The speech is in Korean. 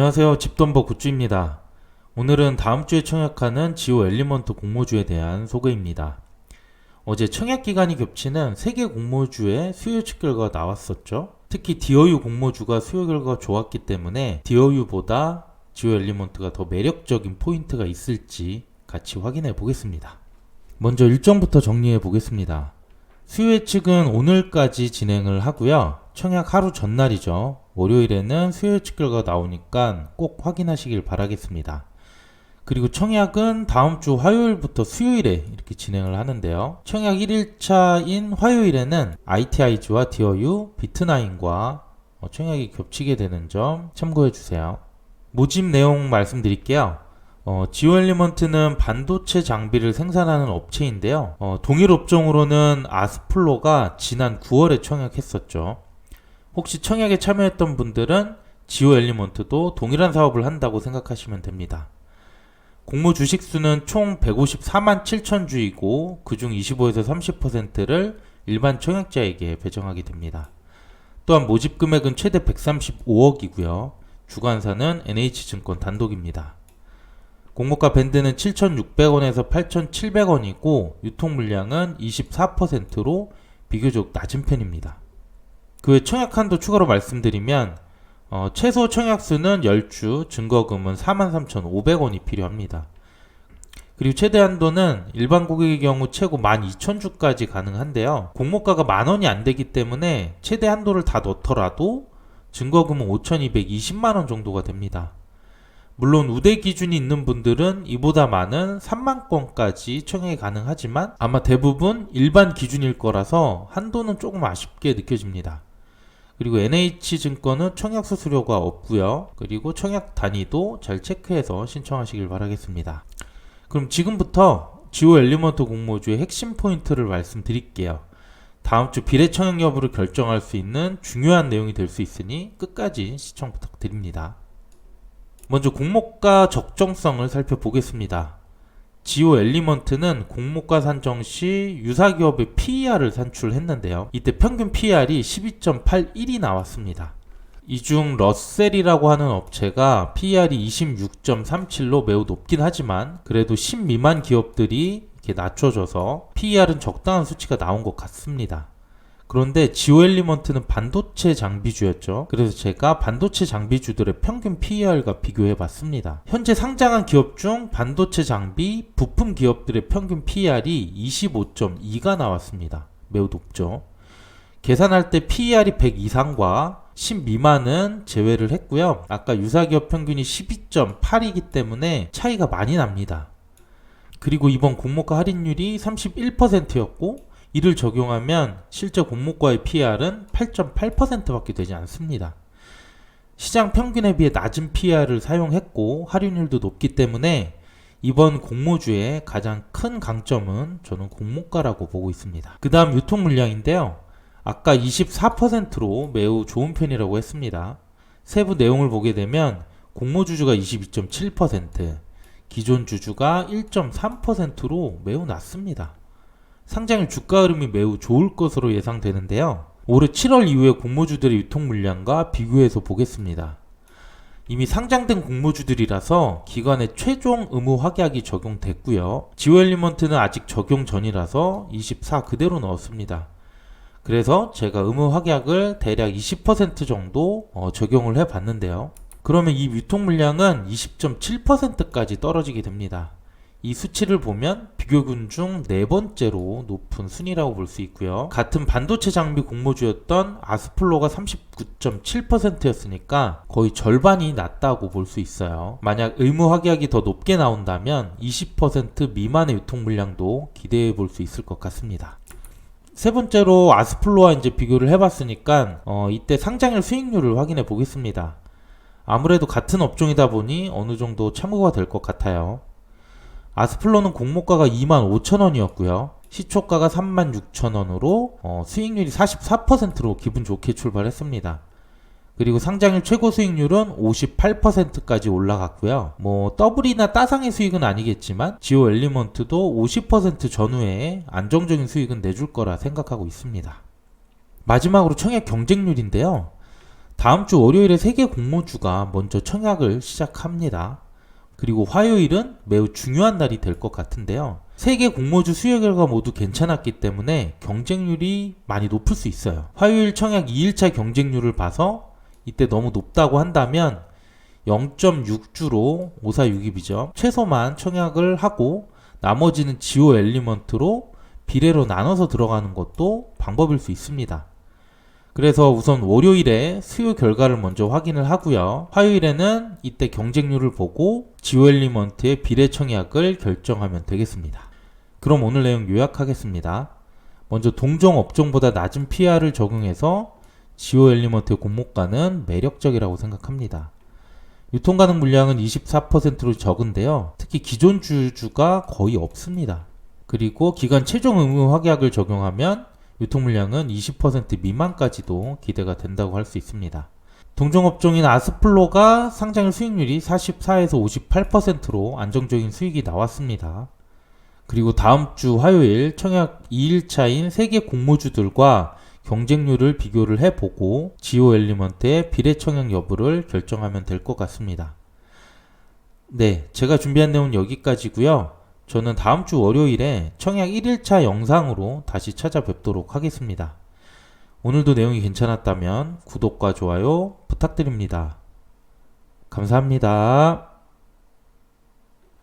안녕하세요. 집돈버 굿즈입니다. 오늘은 다음주에 청약하는 지오 엘리먼트 공모주에 대한 소개입니다. 어제 청약 기간이 겹치는 3개 공모주의 수요 예측 결과가 나왔었죠. 특히 DOU 공모주가 수요 결과가 좋았기 때문에 DOU보다 지오 엘리먼트가 더 매력적인 포인트가 있을지 같이 확인해 보겠습니다. 먼저 일정부터 정리해 보겠습니다. 수요 예측은 오늘까지 진행을 하고요. 청약 하루 전날이죠. 월요일에는 수요 예측 결과가 나오니까 꼭 확인하시길 바라겠습니다. 그리고 청약은 다음 주 화요일부터 수요일에 이렇게 진행을 하는데요. 청약 1일차인 화요일에는 ITIG와 DOU, 비트나인과 청약이 겹치게 되는 점 참고해 주세요. 모집 내용 말씀드릴게요. 지오 엘리먼트는 반도체 장비를 생산하는 업체인데요. 동일 업종으로는 아스플로가 지난 9월에 청약했었죠. 혹시 청약에 참여했던 분들은 지오 엘리먼트도 동일한 사업을 한다고 생각하시면 됩니다. 공모 주식수는 총 154만 7천 주이고 그중 25에서 30%를 일반 청약자에게 배정하게 됩니다. 또한 모집 금액은 최대 135억이고요. 주관사는 NH증권 단독입니다. 공모가 밴드는 7,600원에서 8,700원이고 유통 물량은 24%로 비교적 낮은 편입니다. 그 외 청약 한도 추가로 말씀드리면 최소 청약수는 10주, 증거금은 43,500원이 필요합니다. 그리고 최대 한도는 일반 고객의 경우 최고 12,000주까지 가능한데요. 공모가가 만원이 안 되기 때문에 최대 한도를 다 넣더라도 증거금은 5,220만원 정도가 됩니다. 물론 우대 기준이 있는 분들은 이보다 많은 3만건까지 청약이 가능하지만 아마 대부분 일반 기준일 거라서 한도는 조금 아쉽게 느껴집니다. 그리고 NH증권은 청약 수수료가 없고요. 그리고 청약 단위도 잘 체크해서 신청하시길 바라겠습니다. 그럼 지금부터 지오 엘리먼트 공모주의 핵심 포인트를 말씀드릴게요. 다음 주 비례 청약 여부를 결정할 수 있는 중요한 내용이 될 수 있으니 끝까지 시청 부탁드립니다. 먼저 공모가 적정성을 살펴보겠습니다. 지오 엘리먼트는 공모가 산정 시 유사기업의 PER을 산출했는데요. 이때 평균 PER이 12.81이 나왔습니다. 이 중 러셀이라고 하는 업체가 PER이 26.37로 매우 높긴 하지만 그래도 10 미만 기업들이 이렇게 낮춰져서 PER은 적당한 수치가 나온 것 같습니다. 그런데 지오 엘리먼트는 반도체 장비주였죠. 그래서 제가 반도체 장비주들의 평균 PER과 비교해 봤습니다. 현재 상장한 기업 중 반도체 장비, 부품 기업들의 평균 PER이 25.2가 나왔습니다. 매우 높죠. 계산할 때 PER이 100 이상과 10 미만은 제외를 했고요. 아까 유사기업 평균이 12.8이기 때문에 차이가 많이 납니다. 그리고 이번 공모가 할인율이 31%였고 이를 적용하면 실제 공모가의 PER은 8.8%밖에 되지 않습니다. 시장 평균에 비해 낮은 PER을 사용했고 할인율도 높기 때문에 이번 공모주의 가장 큰 강점은 저는 공모가라고 보고 있습니다. 그 다음 유통 물량인데요. 아까 24%로 매우 좋은 편이라고 했습니다. 세부 내용을 보게 되면 공모주주가 22.7%, 기존 주주가 1.3%로 매우 낮습니다. 상장일 주가 흐름이 매우 좋을 것으로 예상되는데요. 올해 7월 이후에 공모주들의 유통 물량과 비교해서 보겠습니다. 이미 상장된 공모주들이라서 기관의 최종 의무 확약이 적용됐고요. 지오 엘리먼트는 아직 적용 전이라서 24 그대로 넣었습니다. 그래서 제가 의무 확약을 대략 20% 정도 적용을 해봤는데요. 그러면 이 유통 물량은 20.7%까지 떨어지게 됩니다. 이 수치를 보면 비교군 중 네 번째로 높은 순위라고 볼 수 있고요. 같은 반도체 장비 공모주였던 아스플로가 39.7%였으니까 거의 절반이 낮다고 볼 수 있어요. 만약 의무 확약이 더 높게 나온다면 20% 미만의 유통 물량도 기대해 볼 수 있을 것 같습니다. 세 번째로 아스플로와 이제 비교를 해봤으니까 이때 상장일 수익률을 확인해 보겠습니다. 아무래도 같은 업종이다 보니 어느 정도 참고가 될 것 같아요. 아스플로는 공모가가 25,000원이었고요. 시초가가 36,000원으로 수익률이 44%로 기분 좋게 출발했습니다. 그리고 상장일 최고 수익률은 58%까지 올라갔고요. 더블이나 따상의 수익은 아니겠지만 지오 엘리먼트도 50% 전후에 안정적인 수익은 내줄 거라 생각하고 있습니다. 마지막으로 청약 경쟁률인데요. 다음 주 월요일에 세계 공모주가 먼저 청약을 시작합니다. 그리고 화요일은 매우 중요한 날이 될 것 같은데요. 세계 공모주 수요 결과 모두 괜찮았기 때문에 경쟁률이 많이 높을 수 있어요. 화요일 청약 2일차 경쟁률을 봐서 이때 너무 높다고 한다면 0.6주로 5462비죠. 최소만 청약을 하고 나머지는 지오 엘리먼트로 비례로 나눠서 들어가는 것도 방법일 수 있습니다. 그래서 우선 월요일에 수요 결과를 먼저 확인을 하고요. 화요일에는 이때 경쟁률을 보고 지오 엘리먼트의 비례 청약을 결정하면 되겠습니다. 그럼 오늘 내용 요약하겠습니다. 먼저 동종 업종보다 낮은 PR을 적용해서 지오 엘리먼트의 공모가는 매력적이라고 생각합니다. 유통 가능 물량은 24%로 적은데요. 특히 기존 주주가 거의 없습니다. 그리고 기간 최종 의무 확약을 적용하면 유통 물량은 20% 미만까지도 기대가 된다고 할 수 있습니다. 동종업종인 아스플로가 상장일 수익률이 44에서 58%로 안정적인 수익이 나왔습니다. 그리고 다음 주 화요일 청약 2일차인 세계 공모주들과 경쟁률을 비교를 해보고 지오 엘리먼트의 비례 청약 여부를 결정하면 될 것 같습니다. 네, 제가 준비한 내용은 여기까지고요. 저는 다음 주 월요일에 청약 1일차 영상으로 다시 찾아뵙도록 하겠습니다. 오늘도 내용이 괜찮았다면 구독과 좋아요 부탁드립니다. 감사합니다.